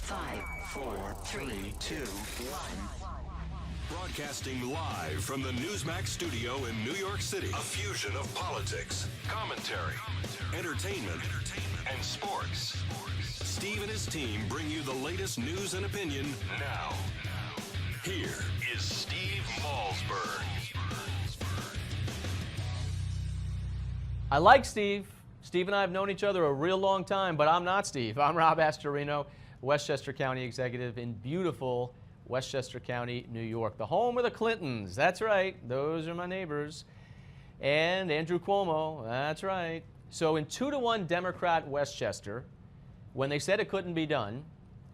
5, 4, 3, 2, 1. Broadcasting live from the Newsmax studio in New York City. A fusion of politics, commentary, entertainment, and sports. Steve and his team bring you the latest news and opinion now. Here is Steve Malzberg. I like Steve. Steve and I have known each other a real long time, but I'm not Steve. I'm Rob Astorino, Westchester County Executive in beautiful Westchester County, New York, the home of the Clintons. That's right. Those are my neighbors. And Andrew Cuomo. That's right. So in 2-1 Democrat Westchester, when they said it couldn't be done,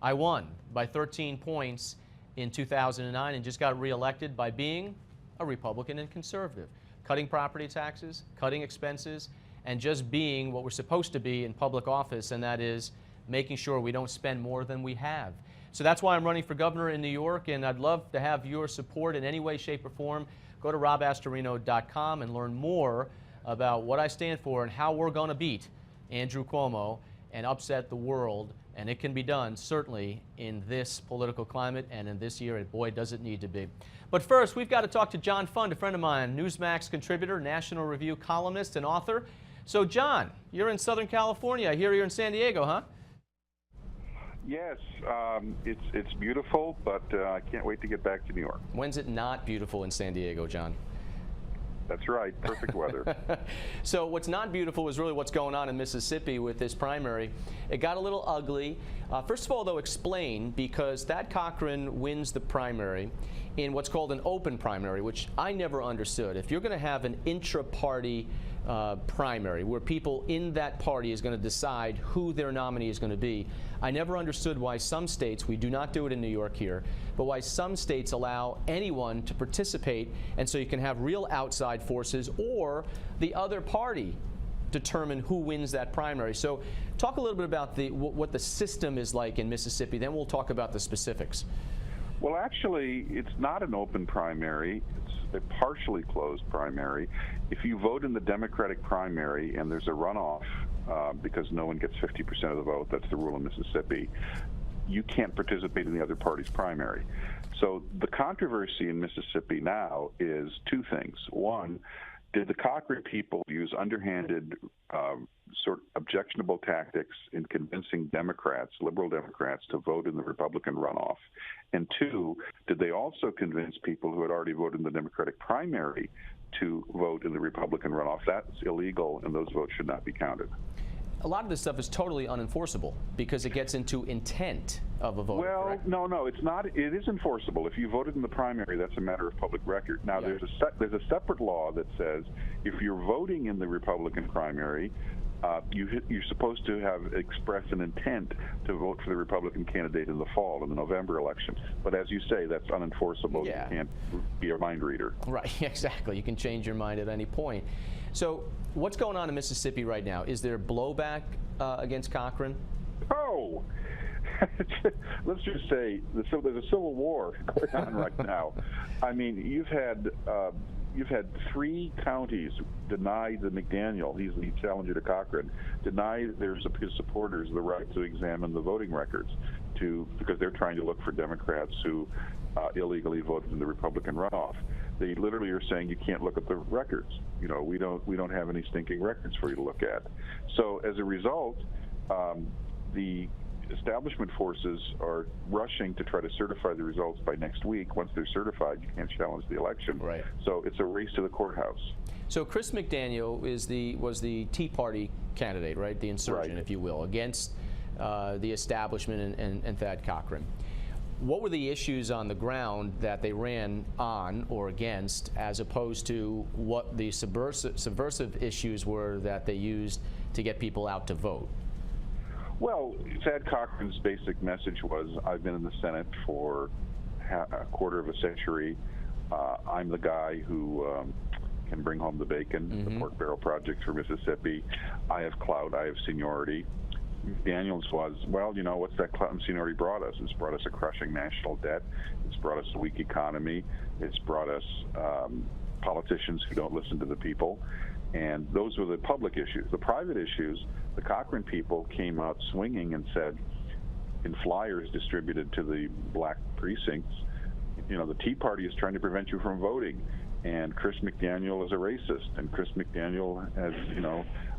I won by 13 points in 2009 and just got reelected by being a Republican and conservative, cutting property taxes, cutting expenses, and just being what we're supposed to be in public office, and that is making sure we don't spend more than we have. So that's why I'm running for governor in New York, and I'd love to have your support in any way, shape, or form. Go to robastorino.com and learn more about what I stand for and how we're going to beat Andrew Cuomo and upset the world. And it can be done, certainly, in this political climate and in this year. And boy, does it need to be. But first, we've got to talk to John Fund, a friend of mine, Newsmax contributor, National Review columnist, and author. So, John, you're in Southern California. I hear you're in San Diego, huh? Yes, it's beautiful, but I can't wait to get back to New York. When's it not beautiful in San Diego, John? That's right, perfect weather. So what's not beautiful is really what's going on in Mississippi with this primary. It got a little ugly. First of all, though, explain, because Thad Cochran wins the primary in what's called an open primary, which I never understood. If you're going to have an intra-party primary where people in that party is going to decide who their nominee is going to be, I never understood why some states, we do not do it in New York here, but why some states allow anyone to participate, and so you can have real outside forces or the other party determine who wins that primary. So talk a little bit about what the system is like in Mississippi, then we'll talk about the specifics. Well, actually, it's not an open primary. It's a partially closed primary. If you vote in the Democratic primary and there's a runoff, because no one gets 50% of the vote, that's the rule in Mississippi, you can't participate in the other party's primary. So the controversy in Mississippi now is two things. One, did the Cochran people use underhanded, sort of objectionable tactics in convincing Democrats, liberal Democrats, to vote in the Republican runoff? And two, did they also convince people who had already voted in the Democratic primary to vote in the Republican runoff? That's illegal, and those votes should not be counted. A lot of this stuff is totally unenforceable because it gets into intent of a voter. Well, correct? no, it's not. It is enforceable. If you voted in the primary, that's a matter of public record. Now, Yeah. there's a separate law that says if you're voting in the Republican primary, you're supposed to have expressed an intent to vote for the Republican candidate in the fall, in the November election. But as you say, that's unenforceable. Yeah. You can't be a mind reader. Right, exactly. You can change your mind at any point. So what's going on in Mississippi right now? Is there blowback against Cochran? Oh, let's just say there's a civil war going on right now. I mean, you've had 3 counties deny the McDaniel, he's the challenger to Cochran, deny his supporters the right to examine the voting records because they're trying to look for Democrats who illegally voted in the Republican runoff. They literally are saying you can't look at the records. You know, we don't have any stinking records for you to look at. So as a result, the establishment forces are rushing to try to certify the results by next week. Once they're certified, you can't challenge the election. Right. So it's a race to the courthouse. So Chris McDaniel was the Tea Party candidate, right? The insurgent, Right. if you will, against the establishment and Thad Cochran. What were the issues on the ground that they ran on or against, as opposed to what the subversive issues were that they used to get people out to vote? Well, Thad Cochran's basic message was, I've been in the Senate for a quarter of a century. I'm the guy who can bring home the bacon, the pork barrel project for Mississippi. I have clout, I have seniority. Daniels was, well, you know, what's that clout and seniority brought us? It's brought us a crushing national debt. It's brought us a weak economy. It's brought us politicians who don't listen to the people. And those were the public issues. The private issues, the Cochran people came out swinging and said, in flyers distributed to the black precincts. The Tea Party is trying to prevent you from voting, and Chris McDaniel is a racist, and Chris McDaniel has,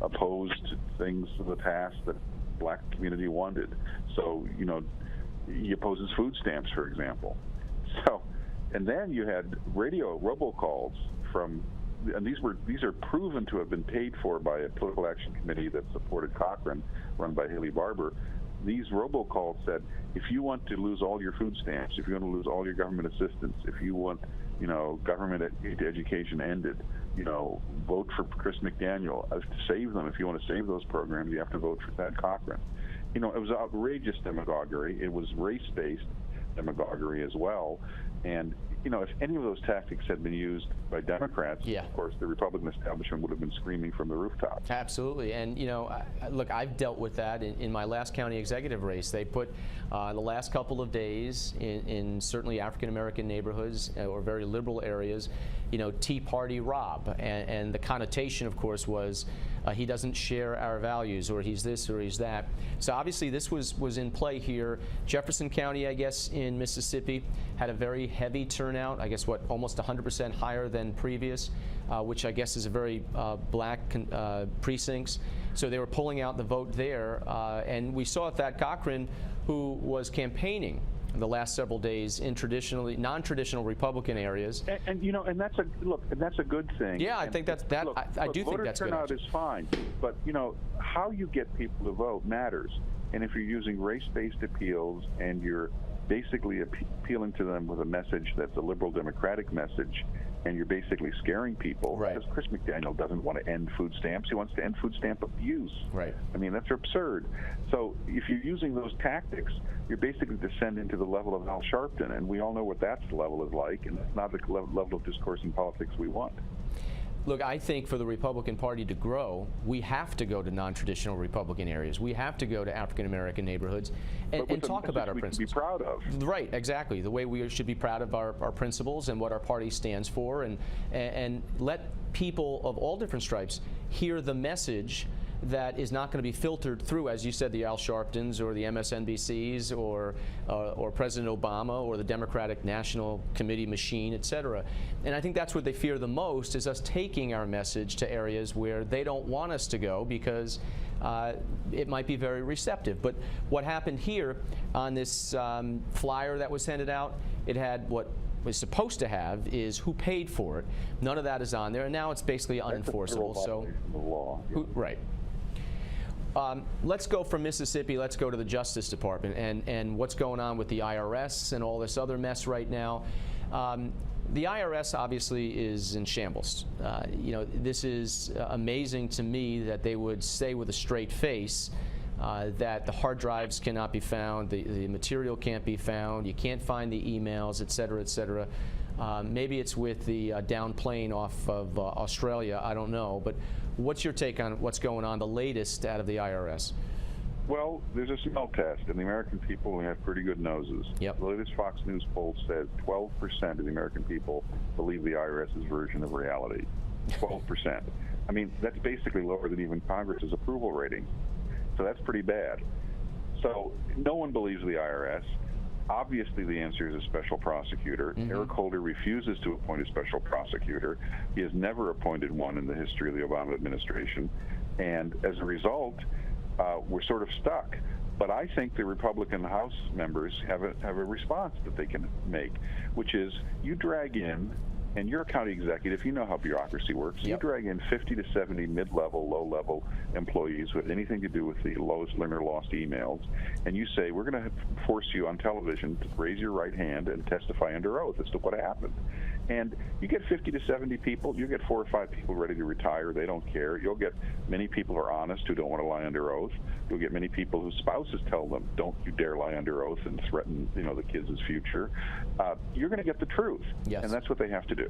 opposed things in the past that black community wanted. So, he opposes food stamps, for example. So, and then you had radio robocalls from, and these are proven to have been paid for by a political action committee that supported Cochran, run by Haley Barbour. These robocalls said, if you want to lose all your food stamps, if you want to lose all your government assistance, if you want, government education ended, vote for Chris McDaniel. To save them, if you want to save those programs, you have to vote for Thad Cochran. It was outrageous demagoguery. It was race-based demagoguery as well. And, if any of those tactics had been used by Democrats, of course, the Republican establishment would have been screaming from the rooftops. Absolutely. And, look, I've dealt with that in my last county executive race. They put the last couple of days in certainly African-American neighborhoods or very liberal areas, Tea Party Rob. And the connotation, of course, was he doesn't share our values, or he's this or he's that. So obviously this was in play here. Jefferson County, I guess, in Mississippi had a very heavy turnout, I guess, almost 100% higher than previous, which I guess is a very black precincts. So they were pulling out the vote there. And we saw Thad Cochran, who was campaigning the last several days in non-traditional Republican areas, and that's a good thing. Yeah, I think that's that. I do think that's good. Voter turnout is fine, but how you get people to vote matters. And if you're using race-based appeals and you're basically appealing to them with a message that's a liberal democratic message, and you're basically scaring people, because Chris McDaniel doesn't want to end food stamps. He wants to end food stamp abuse. Right. I mean, that's absurd. So if you're using those tactics, you're basically descending to the level of Al Sharpton, and we all know what that level is like, and it's not the level of discourse in politics we want. Look, I think for the Republican Party to grow, we have to go to non-traditional Republican areas. We have to go to African-American neighborhoods and talk about our principles. Be proud of. Right, exactly. The way we should be proud of our principles and what our party stands for, and let people of all different stripes hear the message that is not going to be filtered through, as you said, the Al Sharptons or the MSNBCs or President Obama or the Democratic National Committee machine, et cetera. And I think that's what they fear the most, is us taking our message to areas where they don't want us to go, because it might be very receptive. But what happened here on this flyer that was handed out, it had what was supposed to have is who paid for it. None of that is on there, and now it's basically unenforceable. So, the law. Right. Let's go from Mississippi, let's go to the Justice Department and what's going on with the IRS and all this other mess right now. The IRS obviously is in shambles. This is amazing to me that they would say with a straight face that the hard drives cannot be found, the material can't be found, you can't find the emails, et cetera, et cetera. Maybe it's with the down plane off of Australia, I don't know. But what's your take on what's going on, the latest out of the IRS? Well, there's a smell test, and the American people have pretty good noses. Yep. The latest Fox News poll says 12% of the American people believe the IRS's version of reality. 12%. I mean, that's basically lower than even Congress's approval rating. So that's pretty bad. So no one believes the IRS. Obviously, the answer is a special prosecutor. Mm-hmm. Eric Holder refuses to appoint a special prosecutor. He has never appointed one in the history of the Obama administration. And as a result, we're sort of stuck. But I think the Republican House members have a response that they can make, which is you drag in, and you're a county executive, you know how bureaucracy works. Yep. You drag in 50 to 70 mid-level, low-level employees who have anything to do with the lowest limit or lost emails, and you say, we're going to force you on television to raise your right hand and testify under oath as to what happened. And you get 50 to 70 people, you get 4 or 5 people ready to retire, they don't care. You'll get many people who are honest who don't want to lie under oath. You'll get many people whose spouses tell them, don't you dare lie under oath and threaten, the kids' future. You're going to get the truth. Yes. And that's what they have to do.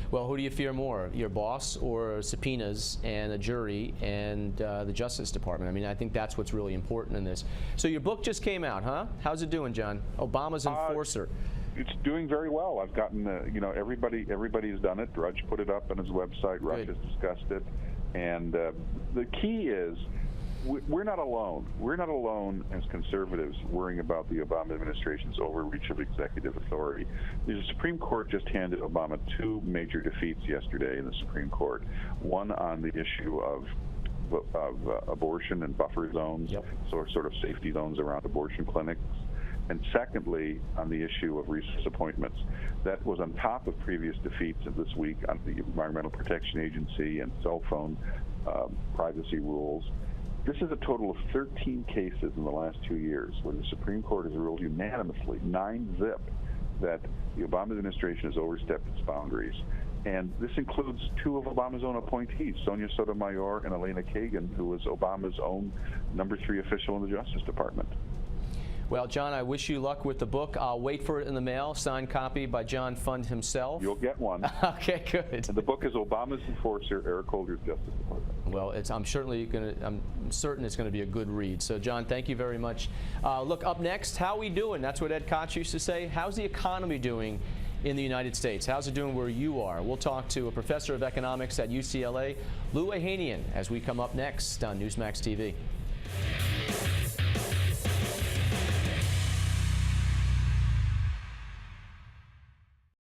Well, who do you fear more, your boss or subpoenas and a jury and the Justice Department? I mean, I think that's what's really important in this. So your book just came out, huh? How's it doing, John? Obama's Enforcer. It's doing very well. I've gotten, everybody's done it. Drudge put it up on his website. Rush has discussed it. And the key is we're not alone. We're not alone as conservatives worrying about the Obama administration's overreach of executive authority. The Supreme Court just handed Obama two major defeats yesterday in the Supreme Court. One on the issue of abortion and buffer zones, sort of safety zones around abortion clinics. And secondly, on the issue of resource appointments. That was on top of previous defeats of this week on the Environmental Protection Agency and cell phone privacy rules. This is a total of 13 cases in the last 2 years where the Supreme Court has ruled unanimously, 9-0, that the Obama administration has overstepped its boundaries. And this includes two of Obama's own appointees, Sonia Sotomayor and Elena Kagan, who was Obama's own number 3 official in the Justice Department. Well, John, I wish you luck with the book. I'll wait for it in the mail, signed copy by John Fund himself. You'll get one. Okay, good. And the book is Obama's Enforcer, Eric Holder's Justice Department. Well, I'm certain it's going to be a good read. So, John, thank you very much. Look, up next, how we doing? That's what Ed Koch used to say. How's the economy doing in the United States? How's it doing where you are? We'll talk to a professor of economics at UCLA, Lou Ohanian, as we come up next on Newsmax TV.